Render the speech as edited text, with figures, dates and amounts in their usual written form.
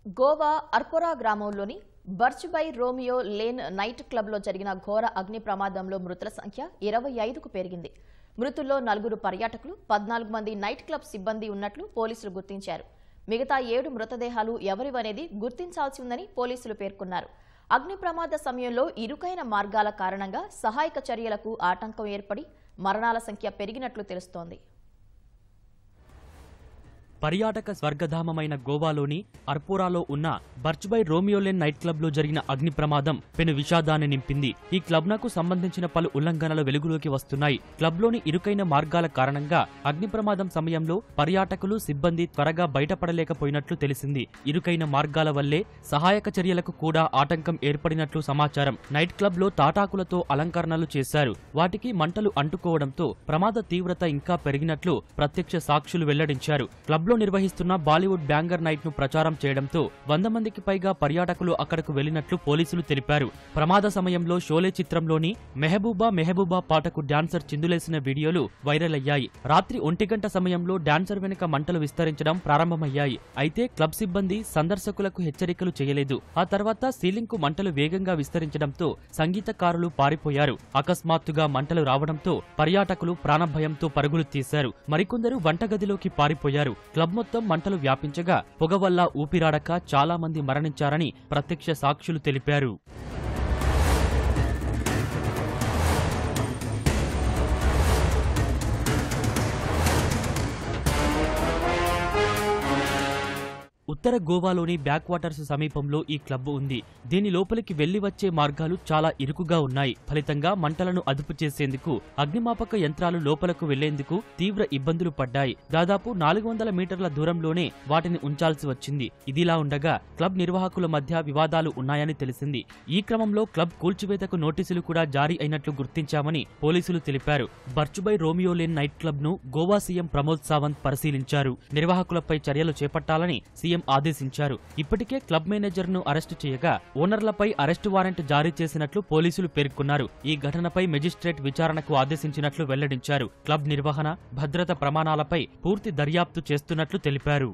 గోవా అర్పోరా గ్రామంలోని బర్చ్బై Romeo lane night క్లబ్లో జరిగిన ఘోర అగ్ని ప్రమాదంలో మృతుల సంఖ్య 25కు పెరిగింది. మృతుల్లో 4 పర్యాటకులు, 14 మంది నైట్ క్లబ్ సిబ్బంది ఉన్నట్లు పోలీసులు గుర్తించారు. మిగతా 7 మృతదేహాలు ఎవరివనేది గుర్తించాల్సి ఉందని పోలీసులు పేర్కొన్నారు. అగ్ని ప్రమాద సమయంలో ఇరుకైన మార్గాల కారణంగా సహాయక చర్యలకు ఆటంకం ఏర్పడి మరణాల సంఖ్య పెరిగినట్లు తెలుస్తోంది. పర్యాటక స్వర్గధామమైన గోవాలోని అర్పోరాలో ఉన్న బర్చ్బై రోమియోలేన్ నైట్ క్లబ్ లో జరిగిన అగ్ని ప్రమాదం పెను విషాదాన్ని నింపింది. ఈ క్లబ్ నకు సంబంధించిన పలు ఉల్లంఘనలు వెలుగులోకి వస్తున్నాయి. క్లబ్ లోని ఇరుకైన మార్గాల కారణంగా అగ్ని ప్రమాదం సమయంలో పర్యాటకులు, సిబ్బంది త్వరగా బయటపడలేకపోయినట్లు తెలిసింది. ఇరుకైన మార్గాల వల్లే సహాయక చర్యలకు కూడా ఆటంకం ఏర్పడినట్లు సమాచారం. నైట్ క్లబ్ లో తాటాకులతో అలంకరణలు చేశారు. వాటికి మంటలు అంటుకోవడంతో ప్రమాద తీవ్రత ఇంకా పెరిగినట్లు ప్రత్యక్ష సాక్షులు వెల్లడించారు. క్లబ్ లో నిర్వహిస్తున్న బాలీవుడ్ బ్యాంగర్ నైట్ ను ప్రచారం చేయడంతో 100 మందికి పైగా పర్యాటకులు అక్కడకు వెళ్లినట్లు పోలీసులు తెలిపారు. ప్రమాద సమయంలో షోలే చిత్రంలోని మెహబూబా మెహబూబా పాటకు డాన్సర్ చిందులేసిన వీడియోలు వైరల్ అయ్యాయి. రాత్రి 1 గంట సమయంలో డాన్సర్ వెనుక మంటలు విస్తరించడం ప్రారంభమయ్యాయి. అయితే క్లబ్ సిబ్బంది సందర్శకులకు హెచ్చరికలు చేయలేదు. ఆ తర్వాత సీలింగ్ కు మంటలు వేగంగా విస్తరించడంతో సంగీతకారులు పారిపోయారు. అకస్మాత్తుగా మంటలు రావడంతో పర్యాటకులు ప్రాణభయంతో పరుగులు తీశారు. మరికొందరు వంటగదిలోకి పారిపోయారు. క్లబ్ మొత్తం మంటలు వ్యాపించగా పొగ వల్ల ఊపిరాడక చాలా మంది మరణించారని ప్రత్యక్ష సాక్షులు తెలిపారు. ఉత్తర గోవాలోని బ్యాక్ వాటర్స్ సమీపంలో ఈ క్లబ్ ఉంది. దీని లోపలికి వెళ్లి వచ్చే మార్గాలు చాలా ఇరుకుగా ఉన్నాయి. ఫలితంగా మంటలను అదుపు చేసేందుకు అగ్నిమాపక యంత్రాలు లోపలకు వెళ్లేందుకు తీవ్ర ఇబ్బందులు పడ్డాయి. దాదాపు 400 మీటర్ల దూరంలోనే వాటిని ఉంచాల్సి వచ్చింది. ఇదిలా ఉండగా క్లబ్ నిర్వాహకుల మధ్య వివాదాలు ఉన్నాయని తెలిసింది. ఈ క్రమంలో క్లబ్ కూల్చివేతకు నోటీసులు కూడా జారీ అయినట్లు గుర్తించామని పోలీసులు తెలిపారు. బర్చ్బై రోమియోలేన్ నైట్ క్లబ్ ను గోవా సీఎం ప్రమోద్ సావంత్ పరిశీలించారు. నిర్వాహకులపై చర్యలు చేపట్టాలని సీఎం ఆదేశించారు. ఇప్పటికే క్లబ్ మేనేజర్ ను అరెస్టు చేయగా ఓనర్లపై అరెస్టు వారెంట్ జారీ చేసినట్లు పోలీసులు పేర్కొన్నారు. ఈ ఘటనపై మెజిస్ట్రేట్ విచారణకు ఆదేశించినట్లు వెల్లడించారు. క్లబ్ నిర్వహణ, భద్రత ప్రమాణాలపై పూర్తి దర్యాప్తు చేస్తున్నట్లు తెలిపారు.